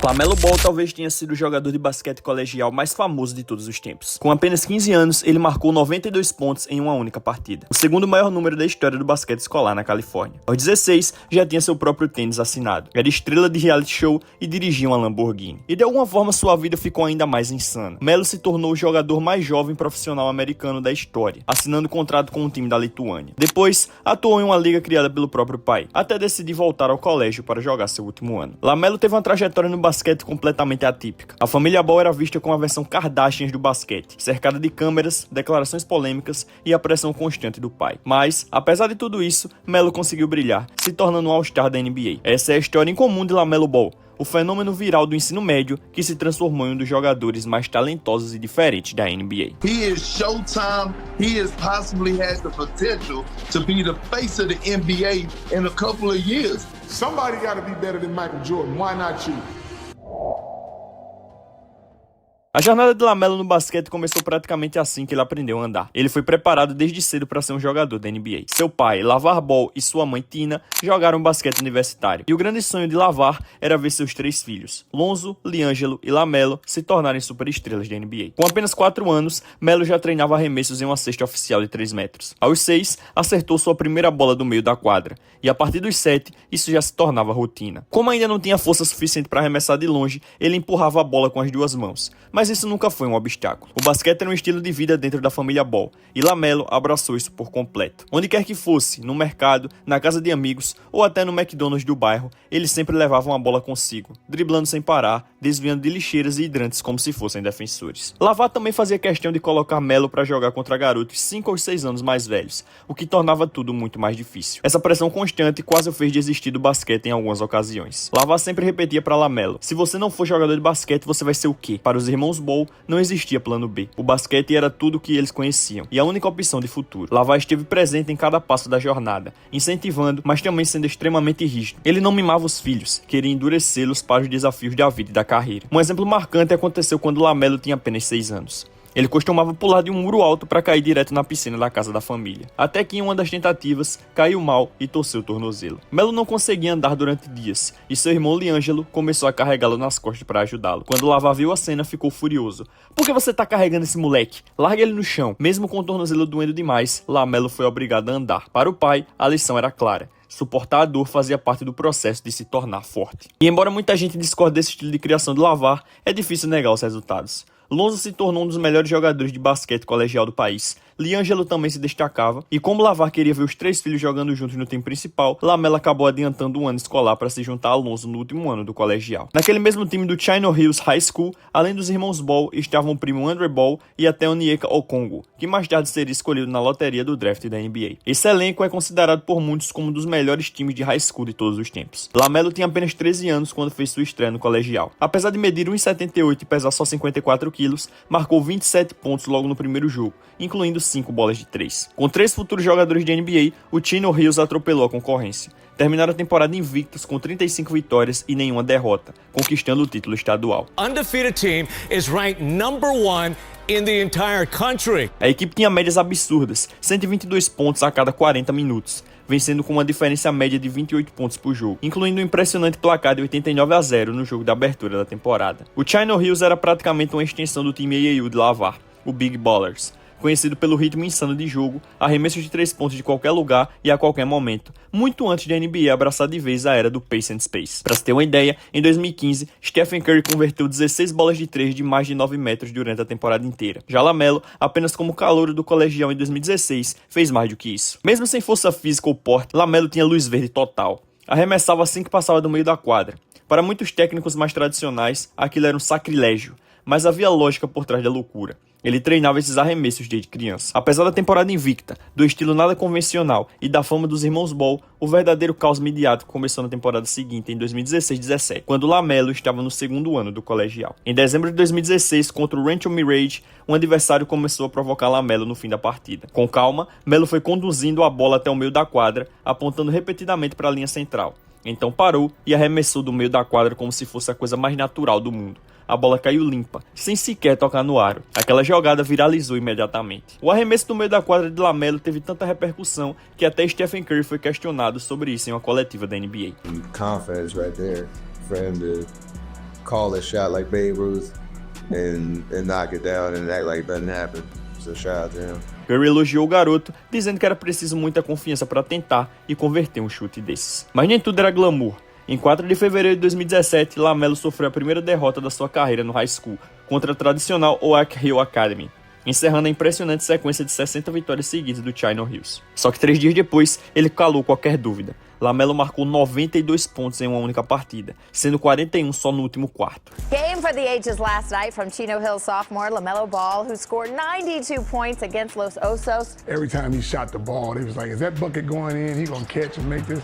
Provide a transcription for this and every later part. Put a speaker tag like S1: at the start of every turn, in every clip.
S1: LaMelo Ball talvez tenha sido o jogador de basquete colegial mais famoso de todos os tempos. Com apenas 15 anos, ele marcou 92 pontos em uma única partida, o segundo maior número da história do basquete escolar na Califórnia. Aos 16, já tinha seu próprio tênis assinado, era estrela de reality show e dirigia uma Lamborghini. E de alguma forma sua vida ficou ainda mais insana. Melo se tornou o jogador mais jovem profissional americano da história, assinando contrato com um time da Lituânia. Depois, atuou em uma liga criada pelo próprio pai, até decidir voltar ao colégio para jogar seu último ano. LaMelo teve uma trajetória no basquete completamente atípica. A família Ball era vista como a versão Kardashians do basquete, cercada de câmeras, declarações polêmicas e a pressão constante do pai. Mas, apesar de tudo isso, Melo conseguiu brilhar, se tornando um All-Star da NBA. Essa é a história incomum de LaMelo Ball, o fenômeno viral do ensino médio que se transformou em um dos jogadores mais talentosos e diferentes da NBA.
S2: He is Showtime. He possibly has the potential to be the face of the NBA in a couple of years.
S3: Somebody got to be better than Michael Jordan. Why not you?
S1: A jornada de LaMelo no basquete começou praticamente assim que ele aprendeu a andar. Ele foi preparado desde cedo para ser um jogador da NBA. Seu pai, LaVar Ball, e sua mãe, Tina, jogaram basquete universitário. E o grande sonho de LaVar era ver seus 3 filhos, Lonzo, LiAngelo e LaMelo, se tornarem superestrelas da NBA. Com apenas 4 anos, Melo já treinava arremessos em uma cesta oficial de 3 metros. Aos 6, acertou sua primeira bola do meio da quadra. E a partir dos 7, isso já se tornava rotina. Como ainda não tinha força suficiente para arremessar de longe, ele empurrava a bola com as 2 mãos. Mas isso nunca foi um obstáculo. O basquete era um estilo de vida dentro da família Ball, e LaMelo abraçou isso por completo. Onde quer que fosse, no mercado, na casa de amigos ou até no McDonald's do bairro, ele sempre levava uma bola consigo, driblando sem parar, desviando de lixeiras e hidrantes como se fossem defensores. LaVar também fazia questão de colocar Melo para jogar contra garotos 5 ou 6 anos mais velhos, o que tornava tudo muito mais difícil. Essa pressão constante quase o fez desistir do basquete em algumas ocasiões. LaVar sempre repetia para LaMelo: se você não for jogador de basquete, você vai ser o quê? Para os irmãos Ball, não existia plano B. O basquete era tudo o que eles conheciam, e a única opção de futuro. LaVar esteve presente em cada passo da jornada, incentivando, mas também sendo extremamente rígido. Ele não mimava os filhos, queria endurecê-los para os desafios da vida e da carreira. Um exemplo marcante aconteceu quando LaMelo tinha apenas 6 anos. Ele costumava pular de um muro alto para cair direto na piscina da casa da família. Até que em uma das tentativas, caiu mal e torceu o tornozelo. Melo não conseguia andar durante dias, e seu irmão LiAngelo começou a carregá-lo nas costas para ajudá-lo. Quando LaVar viu a cena, ficou furioso. "Por que você tá carregando esse moleque? Larga ele no chão." Mesmo com o tornozelo doendo demais, LaMelo foi obrigado a andar. Para o pai, a lição era clara: suportar a dor fazia parte do processo de se tornar forte. E embora muita gente discorde desse estilo de criação de LaVar, é difícil negar os resultados. Lonzo se tornou um dos melhores jogadores de basquete colegial do país. LiAngelo também se destacava, e como LaVar queria ver os 3 filhos jogando juntos no time principal, LaMelo acabou adiantando um ano escolar para se juntar a Lonzo no último ano do colegial. Naquele mesmo time do Chino Hills High School, além dos irmãos Ball, estavam o primo Andre Ball e até Onyeka Okongwu, que mais tarde seria escolhido na loteria do draft da NBA. Esse elenco é considerado por muitos como um dos melhores times de high school de todos os tempos. LaMelo tinha apenas 13 anos quando fez sua estreia no colegial. Apesar de medir 1,78 e pesar só 54 quilos, marcou 27 pontos logo no primeiro jogo, incluindo 5 bolas de 3. Com 3 futuros jogadores de NBA, o Chino Hills atropelou a concorrência. Terminaram a temporada invictos com 35 vitórias e nenhuma derrota, conquistando o título estadual.
S4: Undefeated team is ranked number 1 in the entire country.
S1: A equipe tinha médias absurdas, 122 pontos a cada 40 minutos, vencendo com uma diferença média de 28 pontos por jogo, incluindo um impressionante placar de 89-0 no jogo da abertura da temporada. O Chino Hills era praticamente uma extensão do time AAU de LaVar, o Big Ballers, conhecido pelo ritmo insano de jogo, arremessos de 3 pontos de qualquer lugar e a qualquer momento, muito antes da NBA abraçar de vez a era do Pace and Space. Para se ter uma ideia, em 2015, Stephen Curry converteu 16 bolas de 3 de mais de 9 metros durante a temporada inteira. Já LaMelo, apenas como calouro do colegial em 2016, fez mais do que isso. Mesmo sem força física ou porte, LaMelo tinha luz verde total. Arremessava assim que passava do meio da quadra. Para muitos técnicos mais tradicionais, aquilo era um sacrilégio, mas havia lógica por trás da loucura. Ele treinava esses arremessos desde criança. Apesar da temporada invicta, do estilo nada convencional e da fama dos irmãos Ball, o verdadeiro caos midiático começou na temporada seguinte, em 2016-17, quando LaMelo estava no 2º ano do colegial. Em dezembro de 2016, contra o Rancho Mirage, um adversário começou a provocar LaMelo no fim da partida. Com calma, Melo foi conduzindo a bola até o meio da quadra, apontando repetidamente para a linha central. Então parou e arremessou do meio da quadra como se fosse a coisa mais natural do mundo. A bola caiu limpa, sem sequer tocar no aro. Aquela jogada viralizou imediatamente. O arremesso do meio da quadra de LaMelo teve tanta repercussão que até Stephen Curry foi questionado sobre isso em uma coletiva da NBA.
S5: Confidence right there for him to call a shot like Babe Ruth and knock it down and act like nothing happened. So shout out to him.
S1: Curry elogiou o garoto, dizendo que era preciso muita confiança para tentar e converter um chute desses. Mas nem tudo era glamour. Em 4 de fevereiro de 2017, LaMelo sofreu a primeira derrota da sua carreira no high school, contra a tradicional Oak Hill Academy, encerrando a impressionante sequência de 60 vitórias seguidas do Chino Hills. Só que 3 dias depois, ele calou qualquer dúvida. LaMelo marcou 92 pontos em uma única partida, sendo 41 só no último quarto.
S6: Game for the ages last night from Chino Hills sophomore LaMelo Ball, who scored 92 points against Los Osos.
S3: Every time he shot the ball, they was like, is that bucket going in? He gonna catch and make this?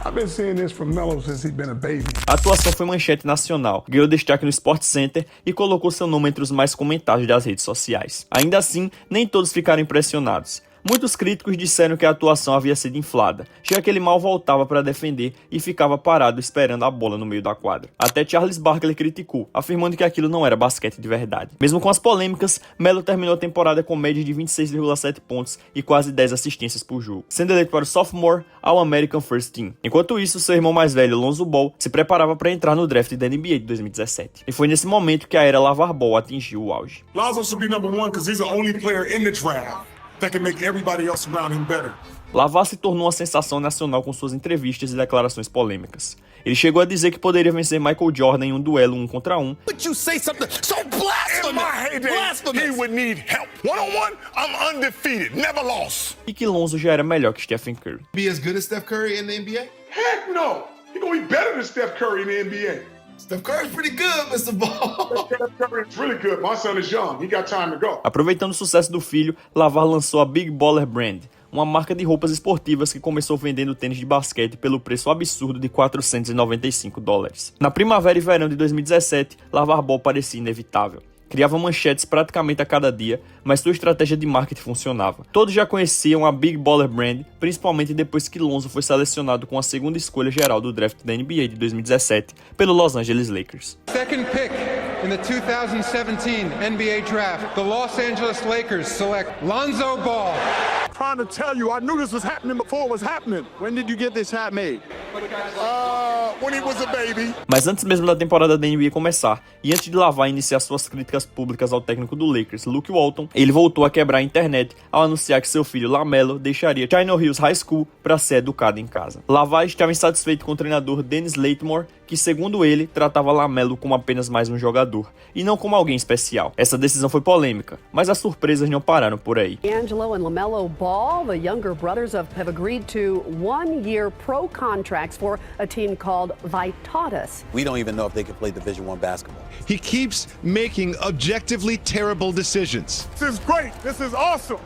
S3: I've been seeing this from Melo since he's been a baby.
S1: A atuação foi manchete nacional, ganhou destaque no Sports Center e colocou seu nome entre os mais comentados das redes sociais. Ainda assim, nem todos ficaram impressionados. Muitos críticos disseram que a atuação havia sido inflada, já que ele mal voltava para defender e ficava parado esperando a bola no meio da quadra. Até Charles Barkley criticou, afirmando que aquilo não era basquete de verdade. Mesmo com as polêmicas, Melo terminou a temporada com média de 26,7 pontos e quase 10 assistências por jogo, sendo eleito para o Sophomore All-American First Team. Enquanto isso, seu irmão mais velho, Lonzo Ball, se preparava para entrar no draft da NBA de 2017. E foi nesse momento que a era LaVar Ball atingiu o auge.
S3: Lonzo should be number 1 because he's the only player in the draft that can make everybody else around him better.
S1: LaVar se tornou uma sensação nacional com suas entrevistas e declarações polêmicas. Ele chegou a dizer que poderia vencer Michael Jordan em um duelo 1 contra 1.
S7: But you say something so blasphemous! In my heyday, he would need help. One-on-one, I'm undefeated, never lost.
S1: E que Lonzo já era melhor que Stephen Curry.
S2: Be as good as Steph Curry in the NBA?
S3: Heck no! He gonna be better than Steph Curry in the NBA.
S2: Steph Curry's pretty good, Mr. Ball.
S3: Steph Curry's really good. My son is young. He got time to go.
S1: Aproveitando o sucesso do filho, LaVar lançou a Big Baller Brand, uma marca de roupas esportivas que começou vendendo tênis de basquete pelo preço absurdo de $495. Na primavera e verão de 2017, LaVar Ball parecia inevitável. Criava manchetes praticamente a cada dia, mas sua estratégia de marketing funcionava. Todos já conheciam a Big Baller Brand, principalmente depois que Lonzo foi selecionado com a segunda escolha geral do draft da NBA de 2017 pelo Los Angeles Lakers.
S8: Second pick in the 2017 NBA draft, the Los Angeles Lakers select Lonzo Ball.
S3: Trying to tell you, I knew this was happening before it was happening. When did you get this hat made? When he was a baby.
S1: Mas antes mesmo da temporada da NBA começar, e antes de LaVar iniciar suas críticas públicas ao técnico do Lakers, Luke Walton, ele voltou a quebrar a internet ao anunciar que seu filho LaMelo deixaria Chino Hills High School para ser educado em casa. LaVar estava insatisfeito com o treinador Dennis Latimore, que segundo ele, tratava LaMelo como apenas mais um jogador, e não como alguém especial. Essa decisão foi polêmica, mas as surpresas não pararam por aí.
S9: Angelo and LaMelo Ball, the younger brothers, have agreed to 1-year pro contracts for a team called Vitatus.
S10: We don't even know if they can play Division I basketball.
S11: He keeps making objectively terrible decisions.
S3: This is great. This is awesome.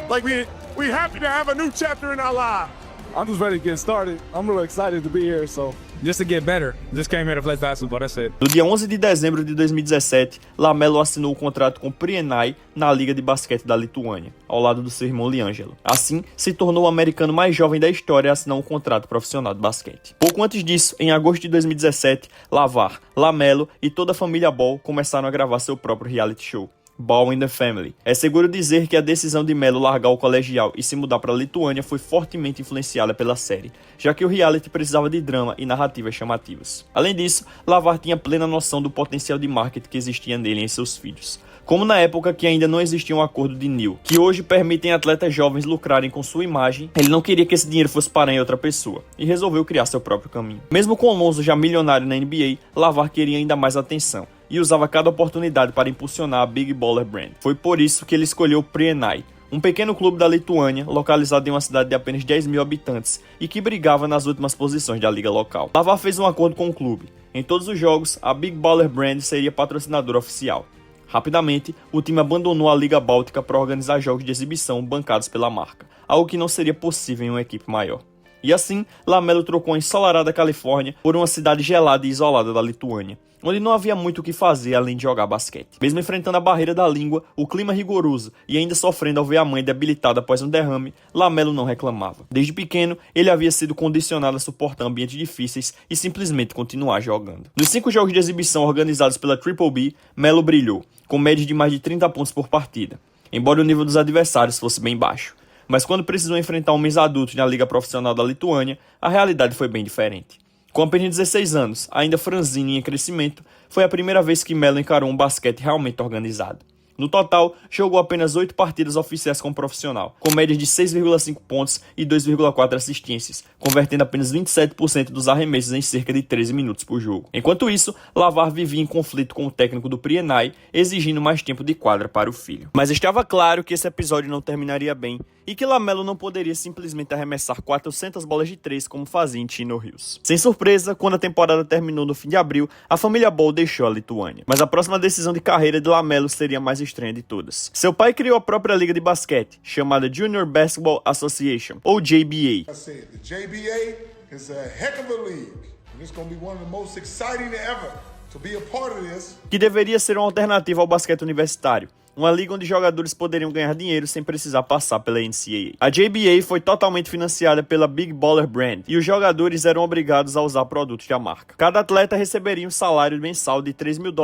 S3: Like we happy to have a new chapter in our lives.
S12: I'm just ready to get started. I'm really excited to be here, so just to get better. Just came here to play basketball, that's it.
S1: No dia 11 de dezembro de 2017, LaMelo assinou o contrato com Prienai na Liga de Basquete da Lituânia, ao lado do seu irmão LiAngelo. Assim, se tornou o americano mais jovem da história a assinar um contrato profissional de basquete. Pouco antes disso, em agosto de 2017, LaVar, LaMelo e toda a família Ball começaram a gravar seu próprio reality show, Ball in the Family. É seguro dizer que a decisão de Melo largar o colegial e se mudar para a Lituânia foi fortemente influenciada pela série, já que o reality precisava de drama e narrativas chamativas. Além disso, LaVar tinha plena noção do potencial de marketing que existia nele e em seus filhos. Como na época que ainda não existia um acordo de Neal, que hoje permitem atletas jovens lucrarem com sua imagem, ele não queria que esse dinheiro fosse parar em outra pessoa, e resolveu criar seu próprio caminho. Mesmo com Lonzo já milionário na NBA, LaVar queria ainda mais atenção, e usava cada oportunidade para impulsionar a Big Baller Brand. Foi por isso que ele escolheu Prienai, um pequeno clube da Lituânia, localizado em uma cidade de apenas 10 mil habitantes e que brigava nas últimas posições da liga local. LaVar fez um acordo com o clube. Em todos os jogos, a Big Baller Brand seria patrocinadora oficial. Rapidamente, o time abandonou a Liga Báltica para organizar jogos de exibição bancados pela marca, algo que não seria possível em uma equipe maior. E assim, LaMelo trocou a ensolarada Califórnia por uma cidade gelada e isolada da Lituânia, onde não havia muito o que fazer além de jogar basquete. Mesmo enfrentando a barreira da língua, o clima rigoroso e ainda sofrendo ao ver a mãe debilitada após um derrame, LaMelo não reclamava. Desde pequeno, ele havia sido condicionado a suportar ambientes difíceis e simplesmente continuar jogando. Nos 5 jogos de exibição organizados pela Triple B, Melo brilhou, com média de mais de 30 pontos por partida, embora o nível dos adversários fosse bem baixo. Mas quando precisou enfrentar homens adultos na liga profissional da Lituânia, a realidade foi bem diferente. Com apenas 16 anos, ainda franzino e em crescimento, foi a primeira vez que Melo encarou um basquete realmente organizado. No total, jogou apenas 8 partidas oficiais como profissional, com médias de 6,5 pontos e 2,4 assistências, convertendo apenas 27% dos arremessos em cerca de 13 minutos por jogo. Enquanto isso, LaVar vivia em conflito com o técnico do Prienai, exigindo mais tempo de quadra para o filho. Mas estava claro que esse episódio não terminaria bem e que LaMelo não poderia simplesmente arremessar 400 bolas de 3 como fazia em Chino Hills. Sem surpresa, quando a temporada terminou no fim de abril, a família Ball deixou a Lituânia. Mas a próxima decisão de carreira de LaMelo seria a mais estranha de todas. Seu pai criou a própria liga de basquete, chamada Junior Basketball Association, ou JBA.
S3: The JBA is a heck of a league. And it's going to be one of the most exciting ever to be a part of this.
S1: Que deveria ser uma alternativa ao basquete universitário. Uma liga onde jogadores poderiam ganhar dinheiro sem precisar passar pela NCAA. A JBA foi totalmente financiada pela Big Baller Brand e os jogadores eram obrigados a usar produtos da marca. Cada atleta receberia um salário mensal de $3 mil,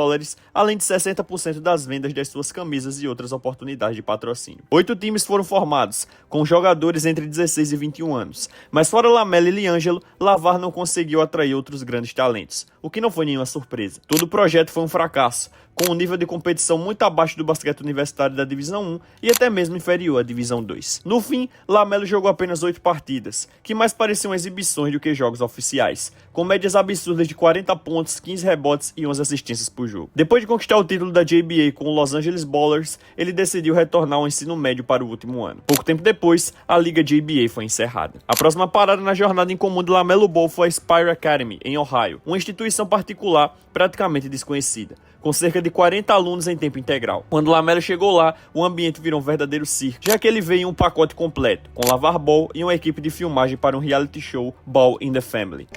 S1: além de 60% das vendas das suas camisas e outras oportunidades de patrocínio. 8 times foram formados, com jogadores entre 16 e 21 anos, mas fora LaMelo e LiAngelo, LaVar não conseguiu atrair outros grandes talentos, o que não foi nenhuma surpresa. Todo o projeto foi um fracasso, com um nível de competição muito abaixo do basquete universitário da Divisão 1 e até mesmo inferior à Divisão 2. No fim, LaMelo jogou apenas 8 partidas, que mais pareciam exibições do que jogos oficiais, com médias absurdas de 40 pontos, 15 rebotes e 11 assistências por jogo. Depois de conquistar o título da JBA com o Los Angeles Ballers, ele decidiu retornar ao ensino médio para o último ano. Pouco tempo depois, a liga JBA foi encerrada. A próxima parada na jornada em comum de LaMelo Ball foi a Spire Academy, em Ohio, uma instituição particular praticamente desconhecida, com cerca de 40 alunos em tempo integral. Quando LaMelo chegou lá, o ambiente virou um verdadeiro circo, já que ele veio em um pacote completo, com LaVar Ball e uma equipe de filmagem para um reality show, Ball in the Family.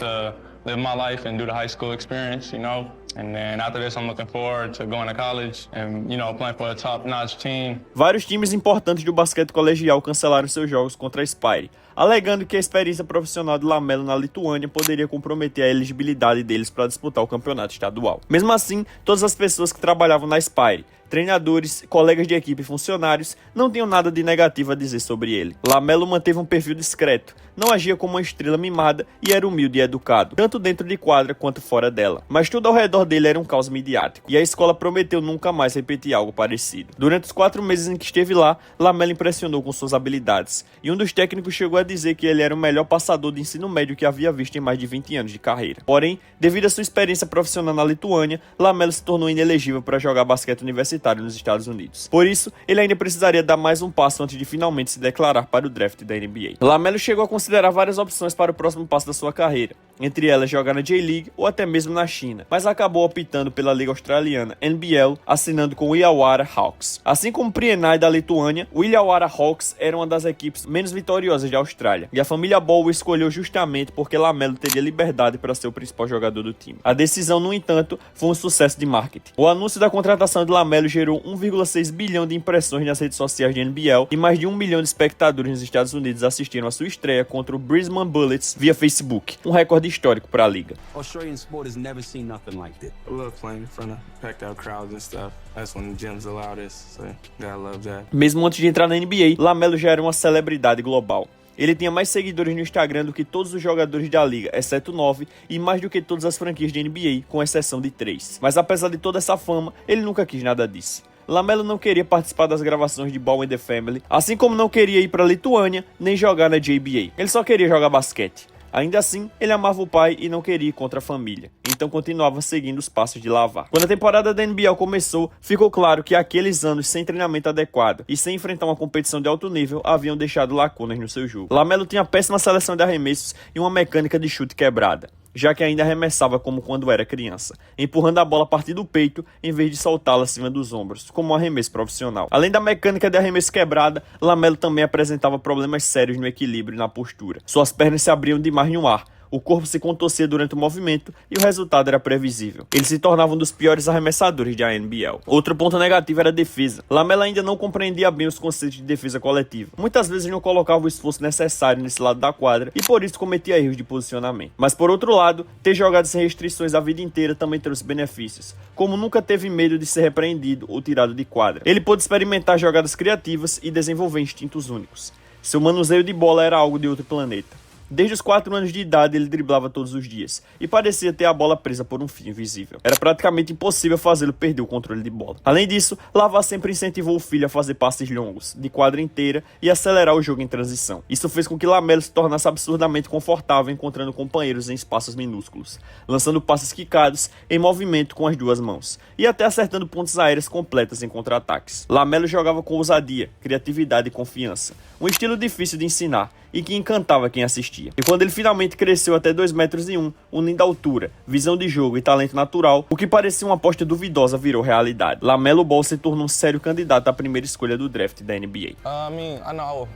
S13: Live my life and do the high school experience, you know. And then after this, I'm looking forward to going to college and, you know, playing for a top-notch team.
S1: Vários times importantes do basquete colegial cancelaram seus jogos contra a Spire, alegando que a experiência profissional de LaMelo na Lituânia poderia comprometer a elegibilidade deles para disputar o campeonato estadual. Mesmo assim, todas as pessoas que trabalhavam na Spire, treinadores, colegas de equipe e funcionários, não tinham nada de negativo a dizer sobre ele. LaMelo manteve um perfil discreto, não agia como uma estrela mimada e era humilde e educado, tanto dentro de quadra quanto fora dela. Mas tudo ao redor dele era um caos midiático, e a escola prometeu nunca mais repetir algo parecido. Durante os 4 meses em que esteve lá, LaMelo impressionou com suas habilidades, e um dos técnicos chegou a dizer que ele era o melhor passador de ensino médio que havia visto em mais de 20 anos de carreira. Porém, devido à sua experiência profissional na Lituânia, LaMelo se tornou inelegível para jogar basquete universitário nos Estados Unidos. Por isso, ele ainda precisaria dar mais um passo antes de finalmente se declarar para o draft da NBA. LaMelo chegou a considerar várias opções para o próximo passo da sua carreira, entre elas jogar na J-League ou até mesmo na China, mas acabou optando pela Liga Australiana, NBL, assinando com o Illawarra Hawks. Assim como o Prienai da Lituânia, o Illawarra Hawks era uma das equipes menos vitoriosas da Austrália, e a família Ball o escolheu justamente porque LaMelo teria liberdade para ser o principal jogador do time. A decisão, no entanto, foi um sucesso de marketing. O anúncio da contratação de LaMelo gerou 1,6 bilhão de impressões nas redes sociais de NBL e mais de 1 milhão de espectadores nos Estados Unidos assistiram a sua estreia contra o Brisbane Bullets via Facebook, um recorde histórico para a liga.
S10: Australian sport has never seen nothing like this.
S13: I love playing in front of packed out crowds and stuff. That's when the gym's the loudest, so gotta love that.
S1: Mesmo antes de entrar na NBA, LaMelo já era uma celebridade global. Ele tinha mais seguidores no Instagram do que todos os jogadores da liga, exceto 9, e mais do que todas as franquias de NBA, com exceção de 3. Mas apesar de toda essa fama, ele nunca quis nada disso. LaMelo não queria participar das gravações de Ball in the Family, assim como não queria ir para a Lituânia, nem jogar na JBA. Ele só queria jogar basquete. Ainda assim, ele amava o pai e não queria ir contra a família, então continuava seguindo os passos de LaVar. Quando a temporada da NBL começou, ficou claro que aqueles anos sem treinamento adequado e sem enfrentar uma competição de alto nível haviam deixado lacunas no seu jogo. LaMelo tinha péssima seleção de arremessos e uma mecânica de chute quebrada, já que ainda arremessava como quando era criança, empurrando a bola a partir do peito em vez de soltá-la acima dos ombros, como um arremesso profissional. Além da mecânica de arremesso quebrada, LaMelo também apresentava problemas sérios no equilíbrio e na postura. Suas pernas se abriam demais no ar, o corpo se contorcia durante o movimento e o resultado era previsível. Ele se tornava um dos piores arremessadores da NBL. Outro ponto negativo era a defesa. LaMelo ainda não compreendia bem os conceitos de defesa coletiva. Muitas vezes não colocava o esforço necessário nesse lado da quadra e por isso cometia erros de posicionamento. Mas por outro lado, ter jogado sem restrições a vida inteira também trouxe benefícios, como nunca teve medo de ser repreendido ou tirado de quadra. Ele pôde experimentar jogadas criativas e desenvolver instintos únicos. Seu manuseio de bola era algo de outro planeta. Desde os 4 anos de idade, ele driblava todos os dias e parecia ter a bola presa por um fio invisível. Era praticamente impossível fazê-lo perder o controle de bola. Além disso, Lavar sempre incentivou o filho a fazer passes longos, de quadra inteira, e acelerar o jogo em transição. Isso fez com que Lamelo se tornasse absurdamente confortável encontrando companheiros em espaços minúsculos, lançando passes quicados em movimento com as duas mãos, e até acertando pontes aéreas completas em contra-ataques. Lamelo jogava com ousadia, criatividade e confiança, um estilo difícil de ensinar e que encantava quem assistia. E quando ele finalmente cresceu até 2,1 metros, unindo altura, visão de jogo e talento natural, o que parecia uma aposta duvidosa virou realidade. Lamelo Ball se tornou um sério candidato à primeira escolha do draft da NBA.
S13: I know I will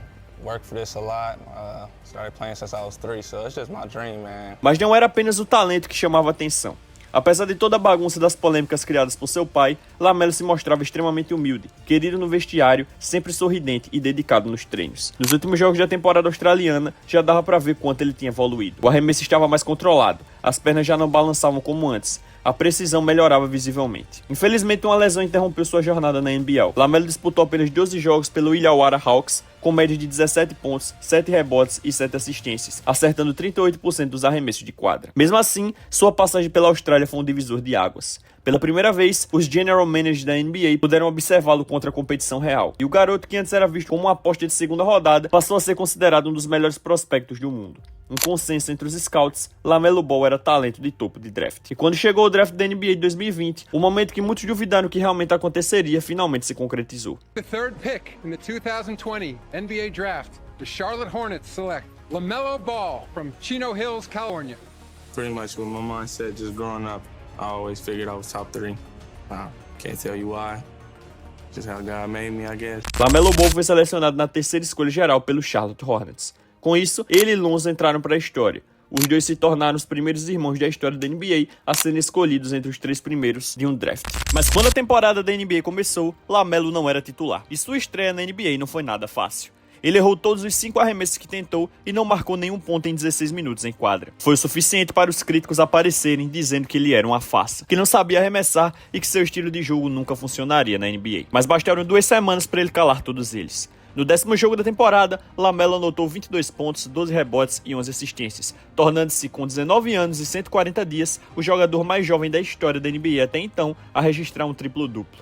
S13: work for this a lot. Started playing since I was 3, so it's just my dream, man.
S1: Mas não era apenas o talento que chamava a atenção. Apesar de toda a bagunça das polêmicas criadas por seu pai, Lamelo se mostrava extremamente humilde, querido no vestiário, sempre sorridente e dedicado nos treinos. Nos últimos jogos da temporada australiana, já dava para ver quanto ele tinha evoluído. O arremesso estava mais controlado, as pernas já não balançavam como antes, a precisão melhorava visivelmente. Infelizmente, uma lesão interrompeu sua jornada na NBL. Lamelo disputou apenas 12 jogos pelo Illawarra Hawks, com média de 17 pontos, 7 rebotes e 7 assistências, acertando 38% dos arremessos de quadra. Mesmo assim, sua passagem pela Austrália foi um divisor de águas. Pela primeira vez, os general managers da NBA puderam observá-lo contra a competição real. E o garoto, que antes era visto como uma aposta de segunda rodada, passou a ser considerado um dos melhores prospectos do mundo. Um consenso entre os scouts, Lamelo Ball era talento de topo de draft. E quando chegou o draft da NBA de 2020, o momento que muitos duvidaram que realmente aconteceria, finalmente se concretizou.
S8: The third pick in the 2020 NBA Draft, the Charlotte Hornets select LaMelo Ball from Chino Hills, California.
S13: Pretty much with my mindset just growing up, I always figured I was top 3. Can't tell you why. Just how God made me, I guess.
S1: Lamelo Ball foi selecionado na terceira escolha geral pelo Charlotte Hornets. Com isso, ele e Lonzo entraram para a história. Os dois se tornaram os primeiros irmãos da história da NBA a serem escolhidos entre os 3 primeiros de um draft. Mas quando a temporada da NBA começou, Lamelo não era titular. E sua estreia na NBA não foi nada fácil. Ele errou todos os 5 arremessos que tentou e não marcou nenhum ponto em 16 minutos em quadra. Foi o suficiente para os críticos aparecerem dizendo que ele era uma farsa, que não sabia arremessar e que seu estilo de jogo nunca funcionaria na NBA. Mas bastaram 2 semanas para ele calar todos eles. No 10º jogo da temporada, Lamelo anotou 22 pontos, 12 rebotes e 11 assistências, tornando-se, com 19 anos e 140 dias, o jogador mais jovem da história da NBA até então a registrar um triplo-duplo.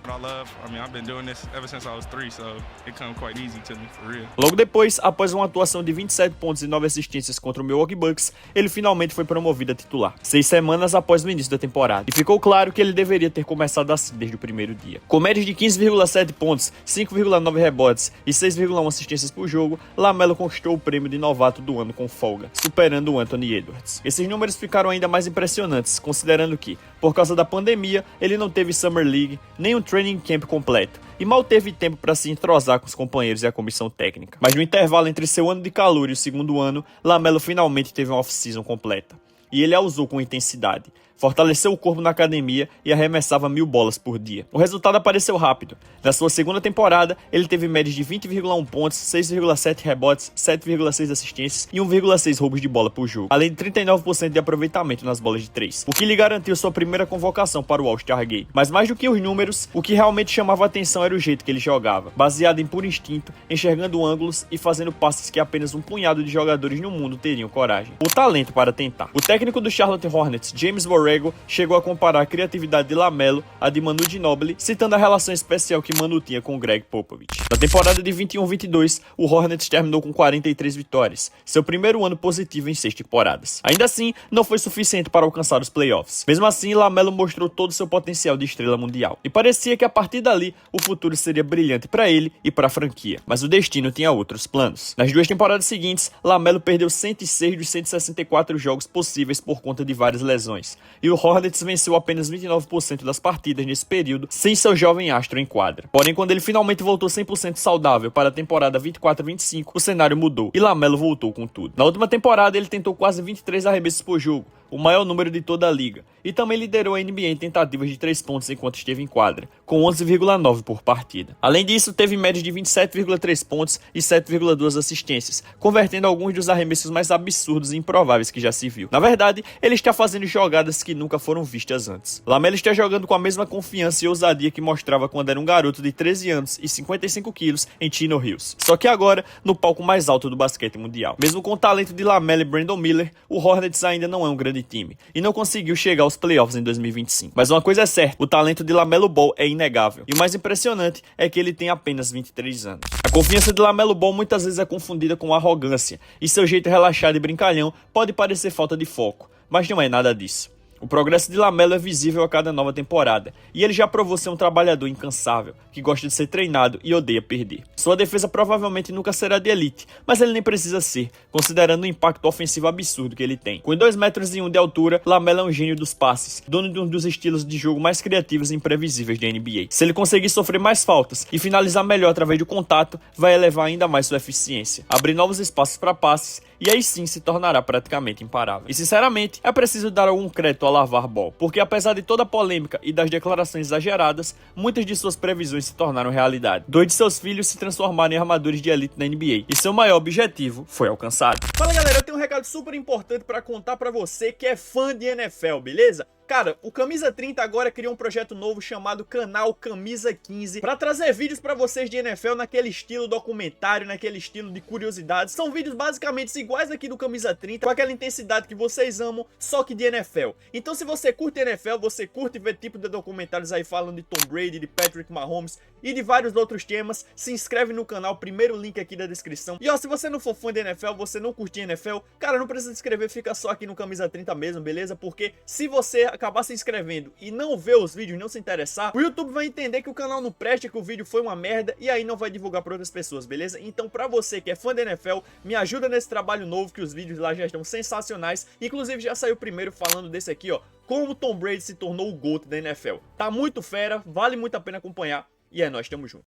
S1: Logo depois, após uma atuação de 27 pontos e 9 assistências contra o Milwaukee Bucks, ele finalmente foi promovido a titular, 6 semanas após o início da temporada, e ficou claro que ele deveria ter começado assim desde o primeiro dia. Com médias de 15,7 pontos, 5,9 rebotes e 6,1 assistências por jogo, Lamelo conquistou o prêmio de novato do ano com folga, superando o Anthony Edwards. Esses números ficaram ainda mais impressionantes, considerando que, por causa da pandemia, ele não teve Summer League, nem um training camp completo, e mal teve tempo para se entrosar com os companheiros e a comissão técnica. Mas no intervalo entre seu ano de calor e o segundo ano, Lamelo finalmente teve uma off-season completa. E ele a usou com intensidade. Fortaleceu o corpo na academia e arremessava 1000 bolas por dia. O resultado apareceu rápido. Na sua segunda temporada, ele teve médias de 20,1 pontos, 6,7 rebotes, 7,6 assistências e 1,6 roubos de bola por jogo, além de 39% de aproveitamento nas bolas de 3, o que lhe garantiu sua primeira convocação para o All-Star Game. Mas mais do que os números, o que realmente chamava a atenção era o jeito que ele jogava, baseado em puro instinto, enxergando ângulos e fazendo passes que apenas um punhado de jogadores no mundo teriam coragem. O talento para tentar. O técnico do Charlotte Hornets, James Borrego, chegou a comparar a criatividade de Lamelo à de Manu Ginobili, citando a relação especial que Manu tinha com Greg Popovich. Na temporada de 21-22, o Hornets terminou com 43 vitórias, seu primeiro ano positivo em 6 temporadas. Ainda assim, não foi suficiente para alcançar os playoffs. Mesmo assim, Lamelo mostrou todo o seu potencial de estrela mundial, e parecia que a partir dali, o futuro seria brilhante para ele e para a franquia. Mas o destino tinha outros planos. Nas 2 temporadas seguintes, Lamelo perdeu 106 dos 164 jogos possíveis por conta de várias lesões, e o Hornets venceu apenas 29% das partidas nesse período, sem seu jovem astro em quadra. Porém, quando ele finalmente voltou 100% saudável para a temporada 24-25, o cenário mudou e Lamelo voltou com tudo. Na última temporada, ele tentou quase 23 arremessos por jogo, o maior número de toda a liga, e também liderou a NBA em tentativas de 3 pontos enquanto esteve em quadra, com 11,9 por partida. Além disso, teve média de 27,3 pontos e 7,2 assistências, convertendo alguns dos arremessos mais absurdos e improváveis que já se viu. Na verdade, ele está fazendo jogadas que nunca foram vistas antes. Lamelo está jogando com a mesma confiança e ousadia que mostrava quando era um garoto de 13 anos e 55 quilos em Chino Hills. Só que agora, no palco mais alto do basquete mundial. Mesmo com o talento de Lamelo e Brandon Miller, o Hornets ainda não é um grande time e não conseguiu chegar aos playoffs em 2025. Mas uma coisa é certa, o talento de Lamelo Ball é inegável. E o mais impressionante é que ele tem apenas 23 anos. A confiança de Lamelo Ball muitas vezes é confundida com arrogância, e seu jeito relaxado e brincalhão pode parecer falta de foco, mas não é nada disso. O progresso de Lamelo é visível a cada nova temporada, e ele já provou ser um trabalhador incansável, que gosta de ser treinado e odeia perder. Sua defesa provavelmente nunca será de elite, mas ele nem precisa ser, considerando o impacto ofensivo absurdo que ele tem. Com 2,1 metros de altura, Lamelo é um gênio dos passes, dono de um dos estilos de jogo mais criativos e imprevisíveis da NBA. Se ele conseguir sofrer mais faltas e finalizar melhor através do contato, vai elevar ainda mais sua eficiência, abrir novos espaços para passes, e aí sim se tornará praticamente imparável. E sinceramente, é preciso dar algum crédito a LaVar Ball, porque apesar de toda a polêmica e das declarações exageradas, muitas de suas previsões se tornaram realidade. 2 de seus filhos se transformaram em armadores de elite na NBA, e seu maior objetivo foi alcançado. Fala galera, eu tenho um recado super importante para contar para você que é fã de NFL, beleza? Cara, o Camisa 30 agora criou um projeto novo chamado Canal Camisa 15 para trazer vídeos para vocês de NFL naquele estilo documentário, naquele estilo de curiosidades. São vídeos basicamente iguais aqui do Camisa 30, com aquela intensidade que vocês amam, só que de NFL. Então se você curte NFL, você curte ver tipo de documentários aí falando de Tom Brady, de Patrick Mahomes e de vários outros temas, se inscreve no canal, primeiro link aqui da descrição. E ó, se você não for fã de NFL, você não curte NFL, cara, não precisa se inscrever, fica só aqui no Camisa 30 mesmo, beleza? Porque se você acabar se inscrevendo e não ver os vídeos, não se interessar, o YouTube vai entender que o canal não presta, que o vídeo foi uma merda e aí não vai divulgar para outras pessoas, beleza? Então pra você que é fã da NFL, me ajuda nesse trabalho novo, que os vídeos lá já estão sensacionais. Inclusive já saiu o primeiro falando desse aqui, ó, como Tom Brady se tornou o GOAT da NFL. Tá muito fera, vale muito a pena acompanhar e é nóis, tamo junto.